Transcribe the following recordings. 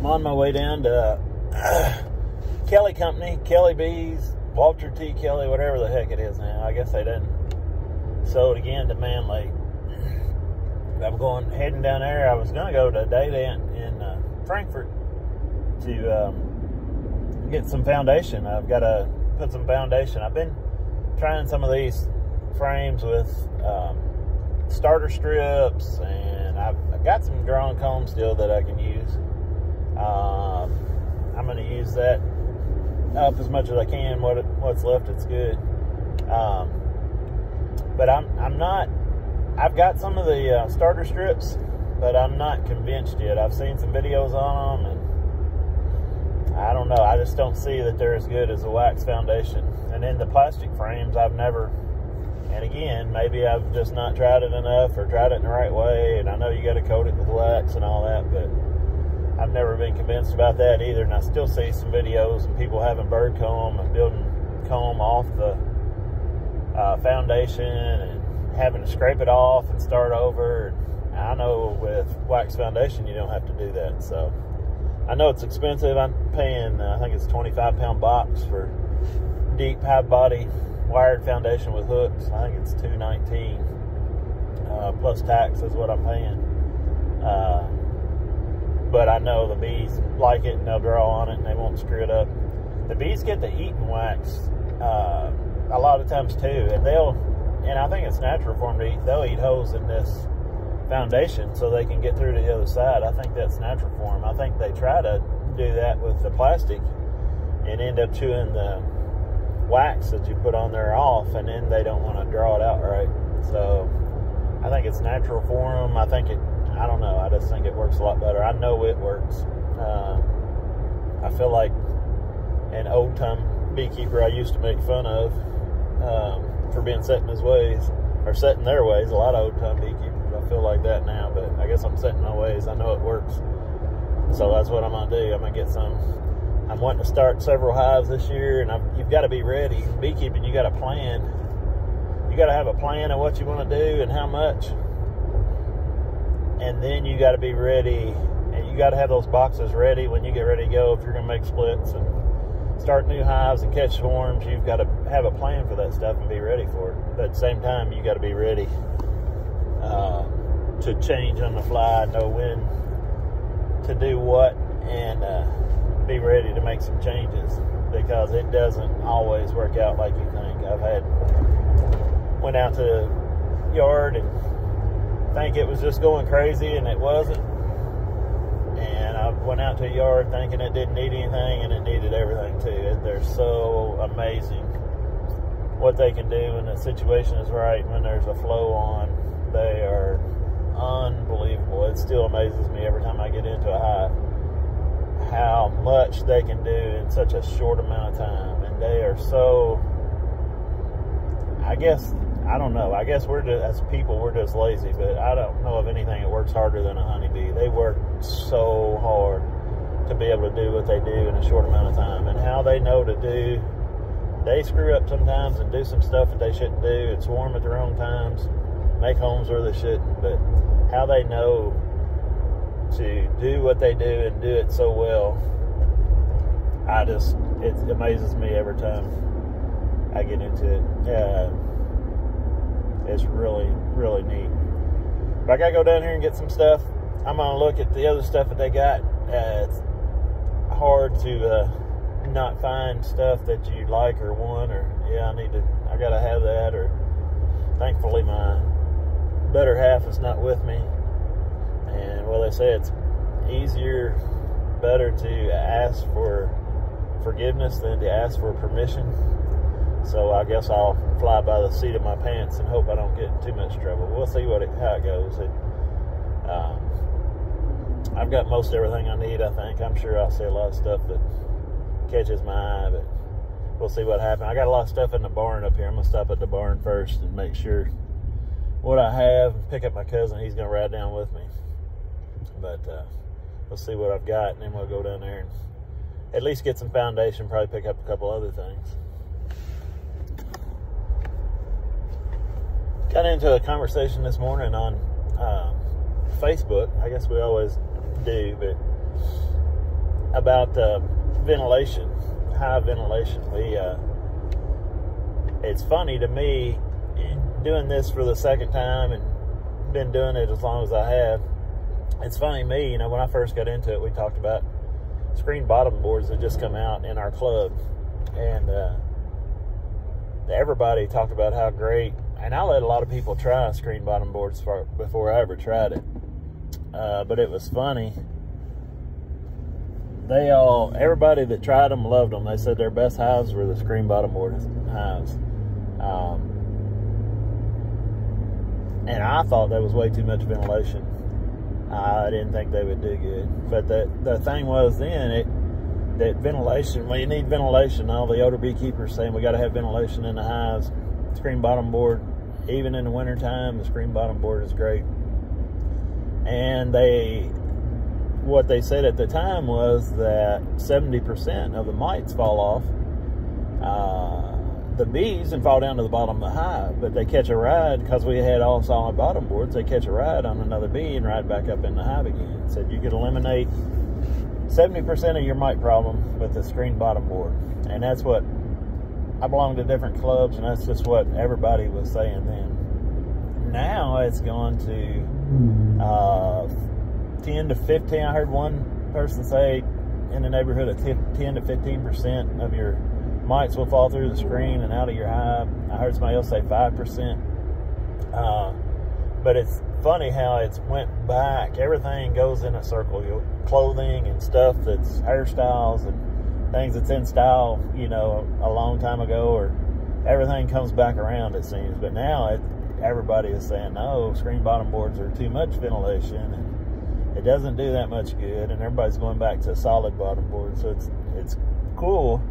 on my way down to Kelly Company, Kelly Bees, Walter T. Kelly, whatever the heck it is now. I guess they didn't sold again to Man Lake. I'm heading down there. I was going to go to a date in Frankfurt to get some foundation. I've got to put some foundation. I've been trying some of these frames with starter strips, and I've got some drawn comb still that I can use. I'm going to use that up as much as I can. What's left, it's good. But I'm not. I've got some of the starter strips, but I'm not convinced yet. I've seen some videos on them, and I don't know. I just don't see that they're as good as the wax foundation. And then the plastic frames, I've never. And again, maybe I've just not tried it enough or tried it in the right way. And I know you got to coat it with wax and all that, but I've never been convinced about that either. And I still see some videos and people having bird comb and building comb off the foundation and having to scrape it off and start over. And I know with wax foundation, you don't have to do that. So I know it's expensive. I'm paying, I think it's a 25-pound box for deep hive body wired foundation with hooks. I think it's $2.19 plus tax is what I'm paying. But I know the bees like it and they'll draw on it and they won't screw it up. The bees get the eating wax a lot of times too, and I think it's natural for them to eat. They'll eat holes in this foundation so they can get through to the other side. I think that's natural for them. I think they try to do that with the plastic and end up chewing the wax that you put on there off, and then they don't want to draw it out right. So I think it's natural for them. I don't know. I just think it works a lot better. I know it works. I feel like an old-time beekeeper I used to make fun of for being set in his ways, or set in their ways. A lot of old-time beekeepers, I feel like that now, but I guess I'm set in my ways. I know it works. So that's what I'm going to do. I'm going to get some. I'm wanting to start several hives this year, and you've got to be ready. Beekeeping, you got to plan. You got to have a plan of what you want to do and how much. And then you got to be ready, and you got to have those boxes ready when you get ready to go. If you're going to make splits and start new hives and catch swarms, you've got to have a plan for that stuff and be ready for it. But at the same time, you got to be ready to change on the fly, know when to do what, and be ready to make some changes, because it doesn't always work out like you think. Went out to the yard and think it was just going crazy, and it wasn't. And I went out to a yard thinking it didn't need anything, and it needed everything too. They're so amazing what they can do when the situation is right, when there's a flow on. They are unbelievable. It still amazes me every time I get into a hive how much they can do in such a short amount of time. And they are so, I don't know, I guess as people, we're just lazy, but I don't know of anything that works harder than a honeybee. They work so hard to be able to do what they do in a short amount of time, and how they know to do. They screw up sometimes and do some stuff that they shouldn't do and swarm at the wrong times, make homes where they shouldn't, but how they know to do what they do and do it so well, it amazes me every time I get into it. It's really, really neat. But I gotta go down here and get some stuff. I'm gonna look at the other stuff that they got. It's hard to not find stuff that you like or want, or I gotta have that, or thankfully my better half is not with me. And well, they say it's better to ask for forgiveness than to ask for permission. So I guess I'll fly by the seat of my pants and hope I don't get in too much trouble. We'll see how it goes. I've got most everything I need, I think. I'm sure I'll see a lot of stuff that catches my eye, but we'll see what happens. I got a lot of stuff in the barn up here. I'm going to stop at the barn first and make sure what I have, pick up my cousin. He's going to ride down with me. But we'll see what I've got, and then we'll go down there and at least get some foundation, probably pick up a couple other things. Got into a conversation this morning on Facebook. I guess we always do, but about ventilation, hive ventilation. It's funny to me, doing this for the second time and been doing it as long as I have. It's funny to me, when I first got into it, we talked about screen bottom boards that just come out in our club, and everybody talked about how great, and I let a lot of people try screen bottom boards before I ever tried it, but it was funny. Everybody that tried them loved them. They said their best hives were the screen bottom board hives. And I thought that was way too much ventilation. I didn't think they would do good. But the thing was then, that ventilation, when you need ventilation, all the older beekeepers saying we got to have ventilation in the hives. Screen bottom board, even in the wintertime, the screen bottom board is great. And what they said at the time was that 70% of the mites fall off the bees and fall down to the bottom of the hive, but they catch a ride, because we had all solid bottom boards, they catch a ride on another bee and ride back up in the hive again. Said you could eliminate 70% of your mite problem with the screen bottom board. And that's what, I belong to different clubs, and that's just what everybody was saying then. Now it's gone to 10 to 15. I heard one person say in the neighborhood of 10 to 15% of your mites will fall through the screen and out of your hive. I heard somebody else say 5%. But it's funny how it's went back. Everything goes in a circle. Clothing and stuff that's hairstyles and things that's in style, a long time ago, or everything comes back around, it seems. But now everybody is saying, no, screen bottom boards are too much ventilation, and it doesn't do that much good, and everybody's going back to solid bottom boards. So it's cool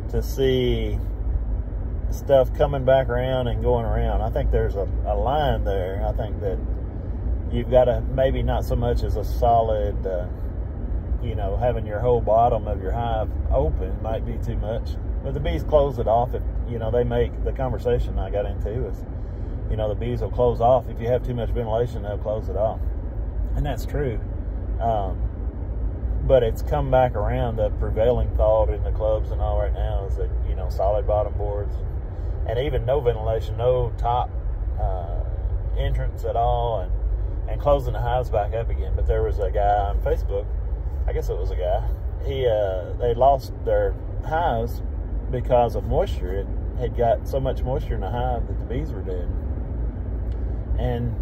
to see stuff coming back around and going around. I think there's a line there. I think that you've got to, maybe not so much as a solid, having your whole bottom of your hive open might be too much. But the bees close it off. They make, the conversation I got into is, the bees will close off. If you have too much ventilation, they'll close it off. And that's true. But it's come back around. The prevailing thought in the clubs and all right now is that, solid bottom boards and even no ventilation, no top entrance at all, and closing the hives back up again. But there was a guy on Facebook, I guess it was a guy, they lost their hives because of moisture. It had got so much moisture in the hive that the bees were dead. And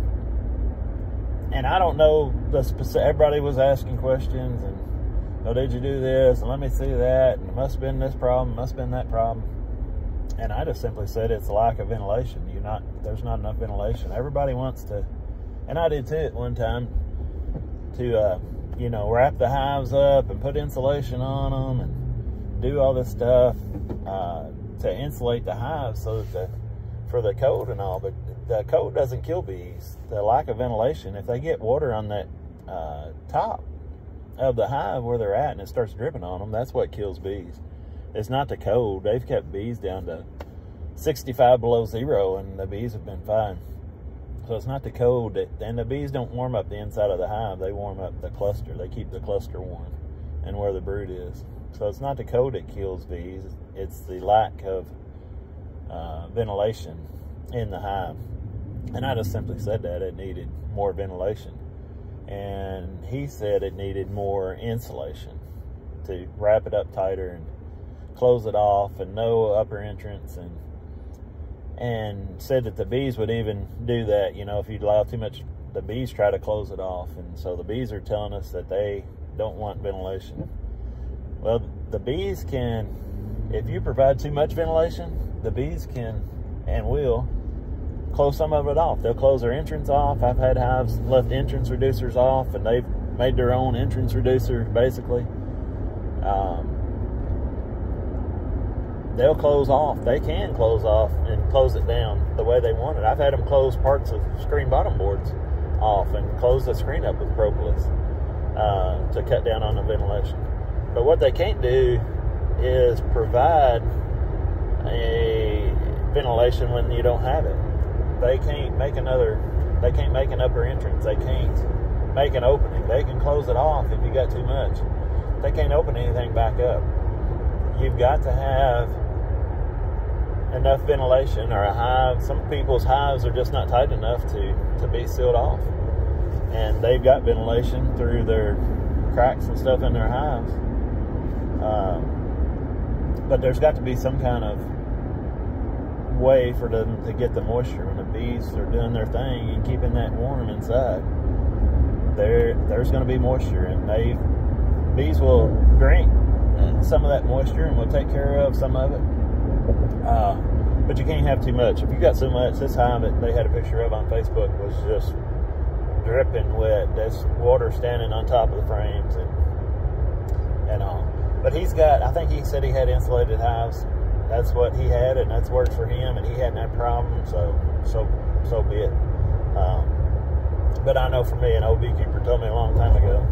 I don't know the specific, everybody was asking questions, and did you do this? And let me see that. And it must have been this problem, must have been that problem. And I just simply said it's lack of ventilation. There's not enough ventilation. Everybody wants to, and I did too at one time, to wrap the hives up and put insulation on them and do all this stuff to insulate the hives so that for the cold and all. But the cold doesn't kill bees. The lack of ventilation, if they get water on that top of the hive where they're at and it starts dripping on them, that's what kills bees. It's not the cold. They've kept bees down to 65 below zero, and the bees have been fine. So it's not the cold. And the bees don't warm up the inside of the hive. They warm up the cluster. They keep the cluster warm and where the brood is. So it's not the cold that kills bees. It's the lack of ventilation in the hive. And I just simply said that it needed more ventilation. And he said it needed more insulation to wrap it up tighter and close it off, and no upper entrance, and said that the bees would even do that. If you'd allow too much, the bees try to close it off. And so the bees are telling us that they don't want ventilation. Well, the bees can, if you provide too much ventilation, the bees can and will close some of it off. They'll close their entrance off. I've had hives left entrance reducers off, and they've made their own entrance reducer, basically. They'll close off. They can close off and close it down the way they want it. I've had them close parts of screen bottom boards off and close the screen up with propolis to cut down on the ventilation. But what they can't do is provide a ventilation when you don't have it. They can't make an upper entrance. They can't make an opening. They can close it off if you got too much. they can't open anything back up. You've got to have enough ventilation, or a hive. Some people's hives are just not tight enough to be sealed off, and they've got ventilation through their cracks and stuff in their hives, but there's got to be some kind of way for them to get the moisture when the bees are doing their thing and keeping that warm inside. There's going to be moisture, and bees will drink some of that moisture and will take care of some of it. But you can't have too much. If you got so much, this hive that they had a picture of on Facebook was just dripping wet. There's water standing on top of the frames and all. But he's got, I think he said he had insulated hives. That's what he had, and that's worked for him, and he hadn't had a problem, so be it. But I know for me, an old beekeeper told me a long time ago,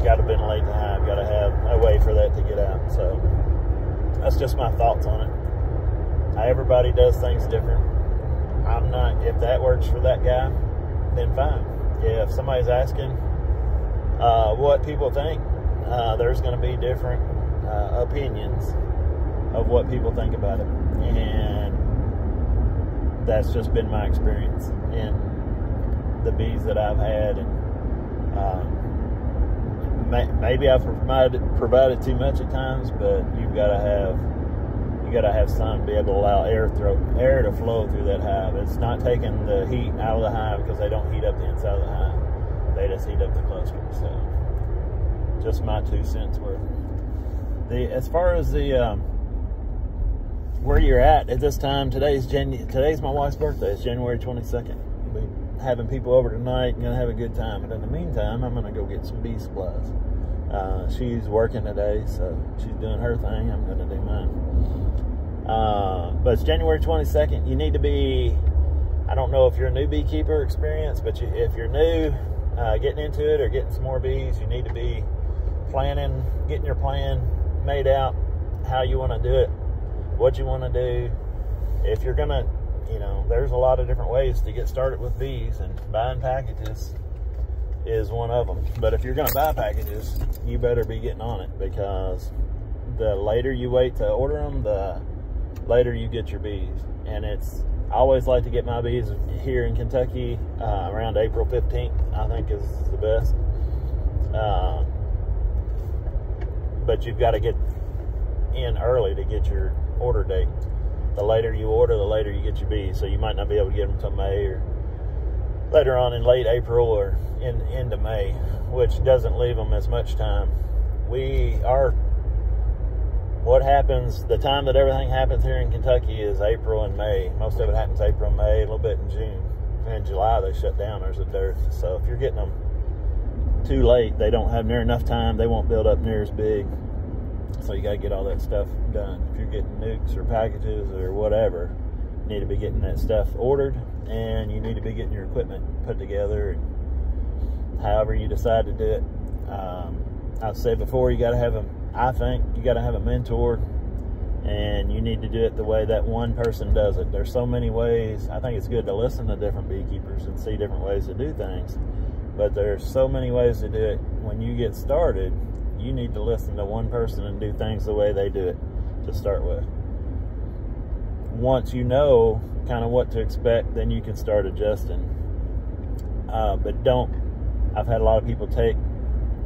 got to ventilate the hive, got to have a way for that to get out. So that's just my thoughts on it. Everybody does things different. I'm not, if that works for that guy, then fine. If somebody's asking what people think, there's going to be different opinions of what people think about it, and that's just been my experience in the bees that I've had. And maybe I've provided too much at times, but you've got to have sun to be able to allow air to flow through that hive. It's not taking the heat out of the hive, because they don't heat up the inside of the hive. They just heat up the cluster. So just my 2 cents worth. As far as the where you're at this time, today's my wife's birthday. It's January 22nd. We'll be having people over tonight and gonna have a good time. But in the meantime, I'm gonna go get some bee supplies. She's working today, so she's doing her thing. I'm gonna do mine. But it's January 22nd. You need to be, I don't know if you're a new beekeeper experience, but if you're new, getting into it or getting some more bees, you need to be planning, getting your plan made out, how you want to do it, what you want to do. If you're gonna, there's a lot of different ways to get started with bees, and buying packages is one of them. But if you're gonna buy packages, you better be getting on it, because the later you wait to order them, the later you get your bees. And I always like to get my bees here in Kentucky around April 15th, I think is the best. But you've got to get in early to get your order date. The later you order, the later you get your bees. So you might not be able to get them until May, or later on in late April, or into May, which doesn't leave them as much time. What happens, the time that everything happens here in Kentucky is April and May. Most of it happens April and May, a little bit in June. And in July, they shut down. There's a dearth. So if you're getting them too late, they don't have near enough time. They won't build up near as big. So you got to get all that stuff done. If you're getting nukes or packages or whatever, you need to be getting that stuff ordered, and you need to be getting your equipment put together, and however you decide to do it. I've said before, I think you got to have a mentor, and you need to do it the way that one person does it. There's so many ways. I think it's good to listen to different beekeepers and see different ways to do things, but there's so many ways to do it. When you get started, you need to listen to one person and do things the way they do it to start with. Once you know kind of what to expect, then you can start adjusting. But I've had a lot of people take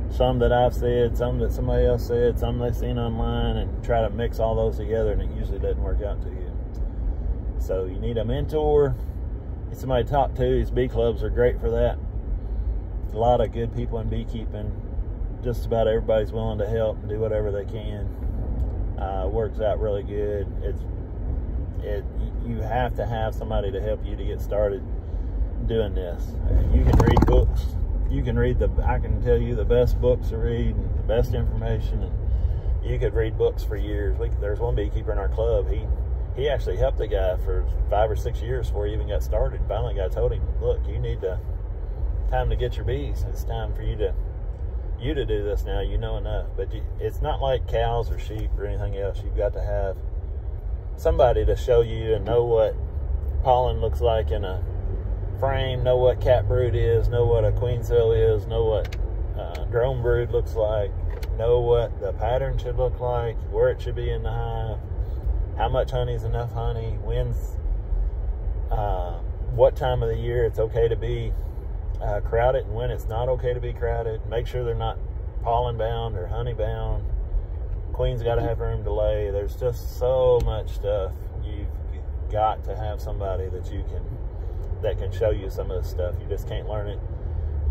some that I've said, some that somebody else said, some they've seen online, and try to mix all those together, and it usually doesn't work out too good. So you need a mentor, get somebody to talk to. These bee clubs are great for that. A lot of good people in beekeeping. Just about everybody's willing to help and do whatever they can. Works out really good. You have to have somebody to help you to get started doing this. You can read books. I can tell you the best books to read and the best information, and you could read books for years. There's one beekeeper in our club. He actually helped a guy for 5 or 6 years before he even got started. Finally, the guy told him, "Look, you need time to get your bees. It's time for you to do this now. You know enough." But it's not like cows or sheep or anything else. You've got to have somebody to show you and know what pollen looks like in a frame, know what cat brood is, know what a queen cell is, know what drone brood looks like, know what the pattern should look like, where it should be in the hive, how much honey is enough honey, what time of the year it's okay to be crowded and when it's not okay to be crowded. Make sure they're not pollen bound or honey bound. Queen's got to have room to lay. There's just so much stuff. You've got to have somebody that can show you some of this stuff. You just can't learn it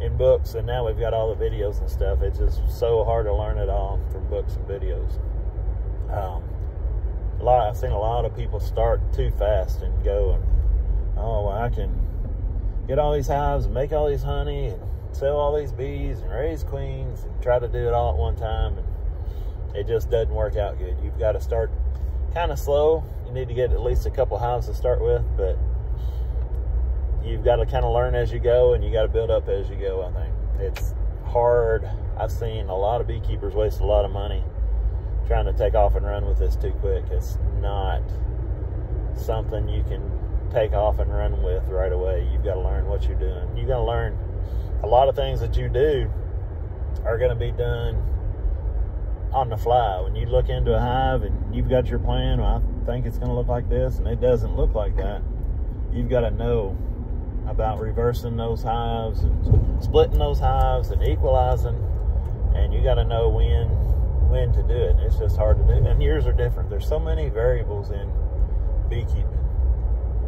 in books, and now we've got all the videos and stuff. It's just so hard to learn it all from books and videos. I've seen a lot of people start too fast and go and, oh, well, I can get all these hives and make all these honey and sell all these bees and raise queens and try to do it all at one time, and it just doesn't work out good. You've got to start kind of slow. You need to get at least a couple hives to start with, but you've got to kind of learn as you go, and you got to build up as you go. I think it's hard. I've seen a lot of beekeepers waste a lot of money trying to take off and run with this too quick. It's not something you can take off and run with right away. You've got to learn what you're doing. You got to learn a lot of things that you do are going to be done on the fly. When you look into a hive and you've got your plan, well, I think it's going to look like this, and it doesn't look like that. You've got to know about reversing those hives and splitting those hives and equalizing, and you got to know when to do it. It's just hard to do, and years are different. There's so many variables in beekeeping.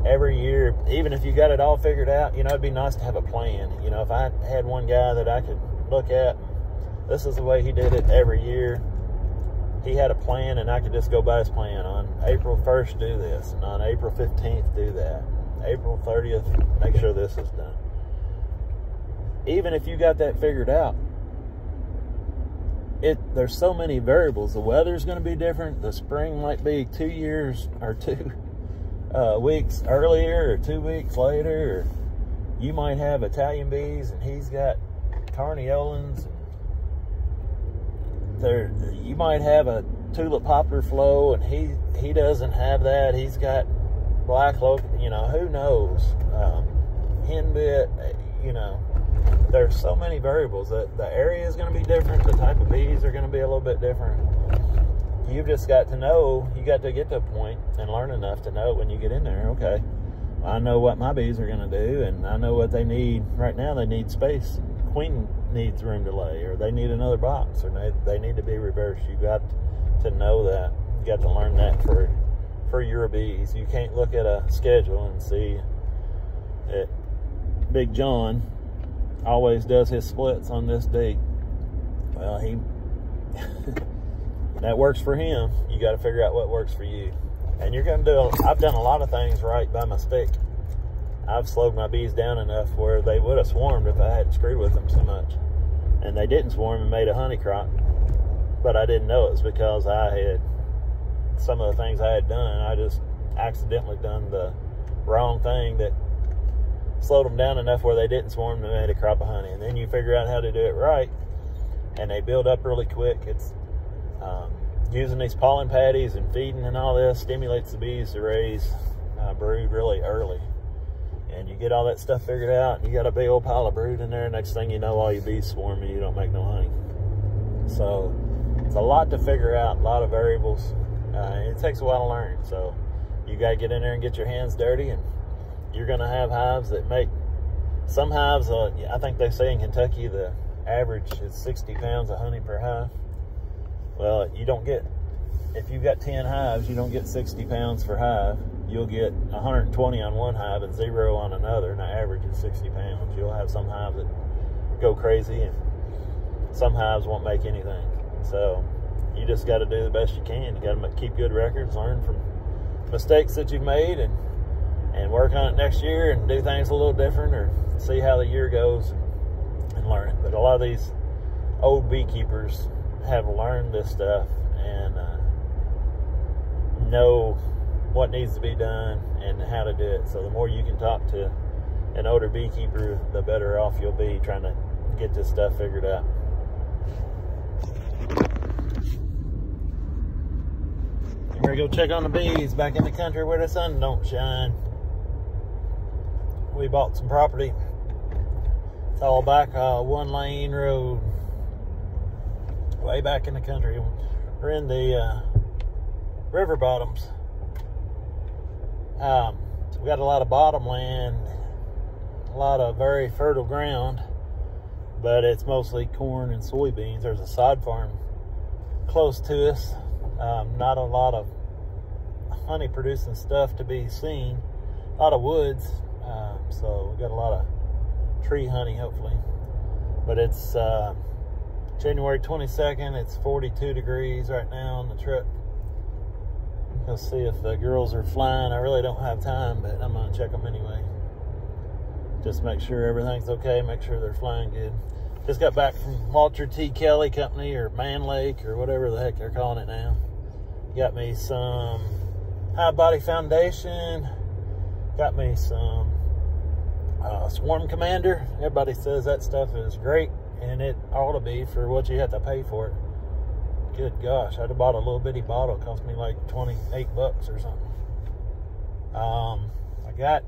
Every year, even if you got it all figured out, you know, it'd be nice to have a plan. You know, if I had one guy that I could look at, this is the way he did it every year. He had a plan, and I could just go by his plan. On April 1st, do this, and on April 15th, do that. April 30th, make sure this is done. Even if you got that figured out, there's so many variables. The weather's going to be different. The spring might be 2 years or 2 weeks earlier or 2 weeks later. Or you might have Italian bees and he's got Carniolans. You might have a tulip poplar flow and he doesn't have that. He's got black locust, you know, who knows? Henbit, you know. There's so many variables. The area is going to be different. The type of bees are going to be a little bit different. You've just got to know. You got to get to a point and learn enough to know when you get in there, okay, I know what my bees are going to do, and I know what they need. Right now, they need space. Queen needs room to lay, or they need another box, or they need to be reversed. You got to know that. You got to learn that for your bees. You can't look at a schedule and see that Big John always does his splits on this date. Well, that works for him. You got to figure out what works for you. And you're going to do, I've done a lot of things right by mistake. I've slowed my bees down enough where they would have swarmed if I hadn't screwed with them so much. And they didn't swarm and made a honey crop. But I didn't know it was because I had, some of the things I had done, I just accidentally done the wrong thing that slowed them down enough where they didn't swarm and made a crop of honey. And then you figure out how to do it right, and they build up really quick. It's using these pollen patties and feeding and all this stimulates the bees to raise brood really early. And you get all that stuff figured out, and you got a big old pile of brood in there. Next thing you know, all your bees swarm and you don't make no honey. So it's a lot to figure out, a lot of variables. And it takes a while to learn. So you got to get in there and get your hands dirty, and you're going to have hives that make, some hives, I think they say in Kentucky the average is 60 pounds of honey per hive. Well, you don't get, if you've got 10 hives, you don't get 60 pounds per hive. You'll get 120 on one hive and 0 on another, and the average is 60 pounds. You'll have some hives that go crazy, and some hives won't make anything. So you just got to do the best you can. You got to keep good records, learn from mistakes that you've made, and work on it next year and do things a little different, or see how the year goes and learn it. But a lot of these old beekeepers have learned this stuff and know what needs to be done and how to do it. So the more you can talk to an older beekeeper, the better off you'll be trying to get this stuff figured out. I'm gonna go check on the bees back in the country where the sun don't shine. We bought some property. It's all back one lane road. way back in the country. We're in the river bottoms. So we got a lot of bottomland, a lot of very fertile ground, but it's mostly corn and soybeans. There's a sod farm close to us. Not a lot of honey producing stuff to be seen. A lot of woods, so we got a lot of tree honey, hopefully. But it's January 22nd. It's 42 degrees right now on the truck. Let's see if the girls are flying. I really don't have time, but I'm gonna check them anyway. Just make sure everything's okay, make sure they're flying good. Just got back from Walter T. Kelly Company, or Man Lake, or whatever the heck they're calling it now. Got me some Hive Body Foundation. Got me some Swarm Commander. Everybody says that stuff is great, and it ought to be for what you have to pay for it. Good gosh, I'd have bought a little bitty bottle. It cost me like 28 bucks or something. I got,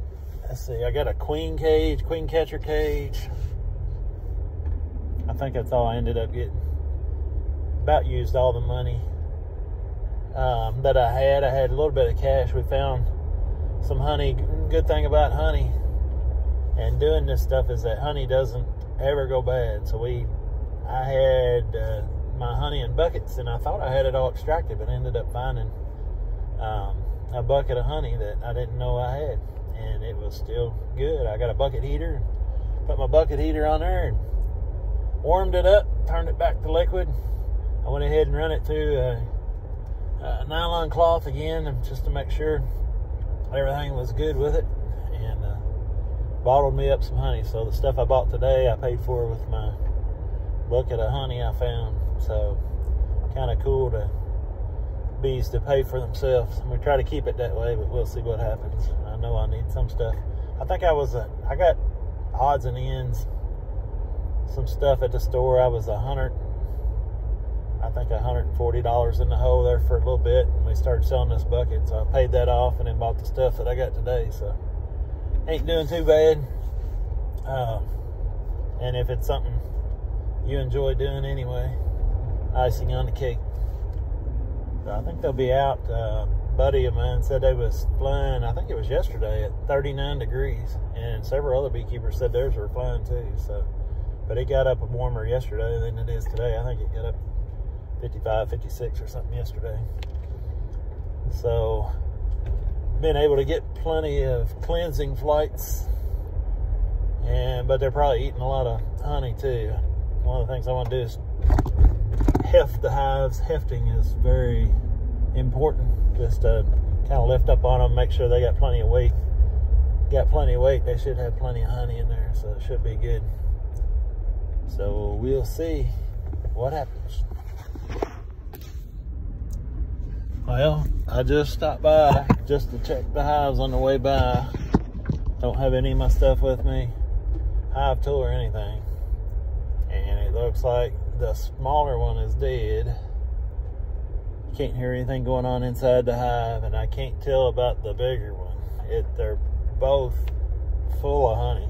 let's see, I got a queen catcher cage. I think that's all I ended up getting. About used all the money that I had. I had a little bit of cash. We found some honey. Good thing about honey and doing this stuff is that honey doesn't ever go bad. So I had my honey in buckets, and I thought I had it all extracted, but I ended up finding a bucket of honey that I didn't know I had, and it was still good. I got a bucket heater, put my bucket heater on there and warmed it up, turned it back to liquid. I went ahead and run it through a nylon cloth again, just to make sure everything was good with it, and bottled me up some honey. So the stuff I bought today, I paid for with my bucket of honey I found. So kind of cool to bees to pay for themselves. And we try to keep it that way, but we'll see what happens. I know I need some stuff. I think I got odds and ends, some stuff at the store. I was $140 in the hole there for a little bit, and we started selling this bucket, so I paid that off and then bought the stuff that I got today. So ain't doing too bad. And if it's something you enjoy doing anyway, icing on the cake. So I think they'll be out. Buddy of mine said they was flying, I think it was yesterday, at 39 degrees, and several other beekeepers said theirs were flying too. So, but it got up warmer yesterday than it is today. I think it got up 55, 56 or something yesterday. So been able to get plenty of cleansing flights, but they're probably eating a lot of honey too. One of the things I want to do is heft the hives. Hefting is very important, just to kind of lift up on them, make sure they got plenty of weight. Got plenty of weight, they should have plenty of honey in there, so it should be good. So we'll see what happens. Well, I just stopped by just to check the hives on the way by. Don't have any of my stuff with me, hive tool or anything. And it looks like the smaller one is dead. Can't hear anything going on inside the hive, and I can't tell about the bigger one. They're both full of honey.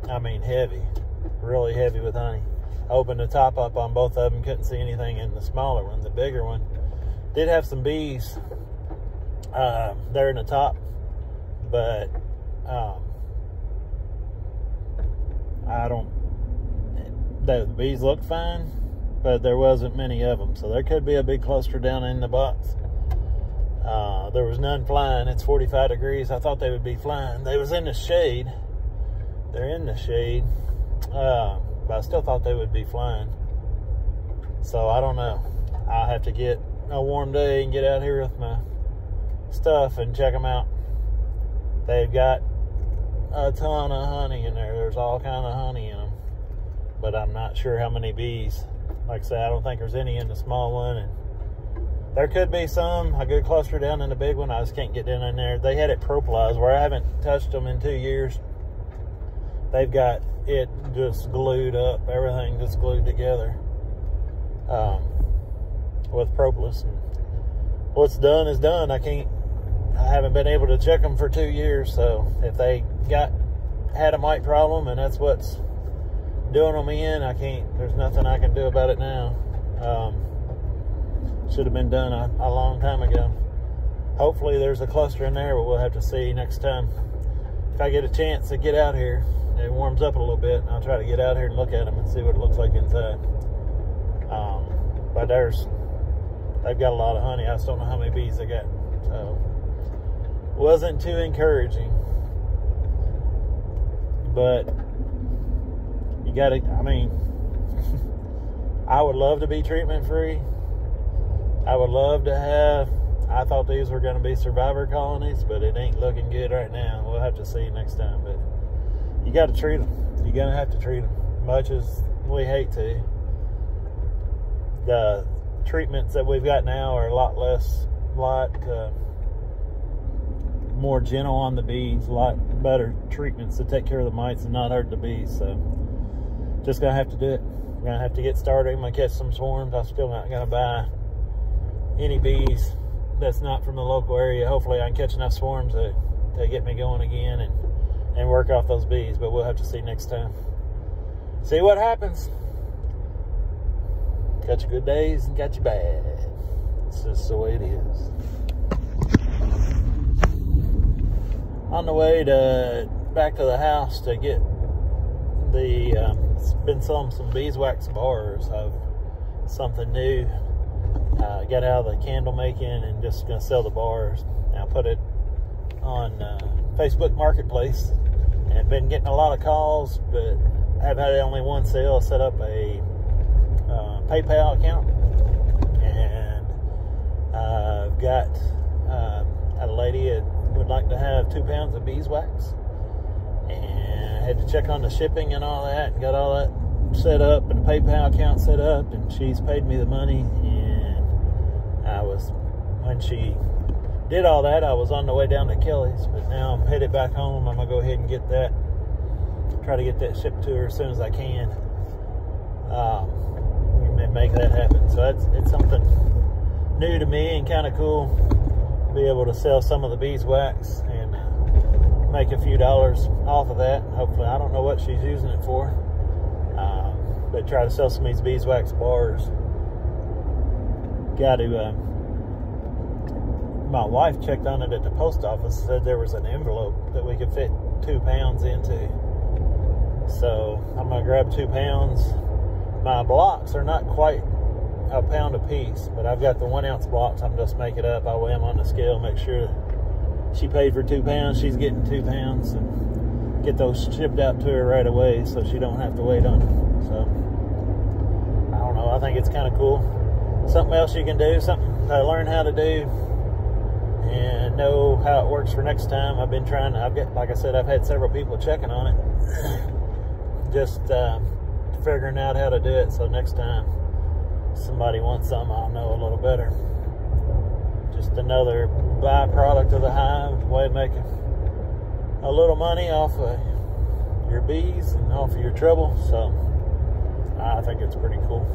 I mean heavy, really heavy with honey. I opened the top up on both of them, couldn't see anything in the smaller one. The bigger one did have some bees there in the top, but the bees looked fine, but there wasn't many of them. So there could be a big cluster down in the box. There was none flying. It's 45 degrees. I thought they would be flying. They was in the shade. They're in the shade. But I still thought they would be flying. So I don't know. I'll have to get a warm day and get out here with my stuff and check them out. They've got a ton of honey in there. There's all kind of honey in them, but I'm not sure how many bees. Like I said, I don't think there's any in the small one, and there could be some, a good cluster down in the big one. I just can't get down in there. They had it propolized where I haven't touched them in 2 years. They've got it just glued up, everything just glued together with propolis. And what's done is done. I haven't been able to check them for 2 years, so if they had a mite problem and that's what's doing them in. I can't, there's nothing I can do about it now. Should have been done a long time ago. Hopefully there's a cluster in there, but we'll have to see next time. If I get a chance to get out here, it warms up a little bit, I'll try to get out here and look at them and see what it looks like inside. But they've got a lot of honey. I just don't know how many bees they got. So, wasn't too encouraging. But you gotta, I mean, I would love to be treatment free. I would love to have, I thought these were going to be survivor colonies, but it ain't looking good right now. We'll have to see next time. But you got to treat them. You're going to have to treat them, much as we hate to. The treatments that we've got now are a lot more gentle on the bees, a lot better treatments to take care of the mites and not hurt the bees. So just going to have to do it. I'm going to have to get started. I'm going to catch some swarms. I'm still not going to buy any bees that's not from the local area. Hopefully I can catch enough swarms to get me going again and work off those bees, but we'll have to see next time. See what happens. Got your good days and got your bad. It's just the way it is. On the way back to the house to get been selling some beeswax bars of something new. Got out of the candle making and just gonna sell the bars. Now put it on Facebook Marketplace, and been getting a lot of calls, but I've had only one sale. Set up a PayPal account, and I've got a lady that would like to have 2 pounds of beeswax, and I had to check on the shipping and all that, and got all that set up and a PayPal account set up, and she's paid me the money. And when she did all that, I was on the way down to Kelly's, but now I'm headed back home. I'm gonna go ahead and get that, try to get that shipped to her as soon as I can, and make that happen. So it's something new to me and kind of cool. Be able to sell some of the beeswax and make a few dollars off of that. Hopefully, I don't know what she's using it for, but try to sell some of these beeswax bars. Got to, my wife checked on it at the post office, said there was an envelope that we could fit 2 pounds into. So I'm gonna grab 2 pounds. My blocks are not quite a pound a piece, but I've got the 1 ounce blocks. I'm just making it up. I'll weigh them on the scale, make sure she paid for 2 pounds. She's getting 2 pounds, and get those shipped out to her right away so she don't have to wait on them. So I don't know, I think it's kind of cool. Something else you can do, something to learn how to do and know how it works for next time. I've been trying to, like I said, I've had several people checking on it. Just figuring out how to do it, so next time somebody wants something, I'll know a little better. Just another byproduct of the hive, way of making a little money off of your bees and off of your trouble. So I think it's pretty cool.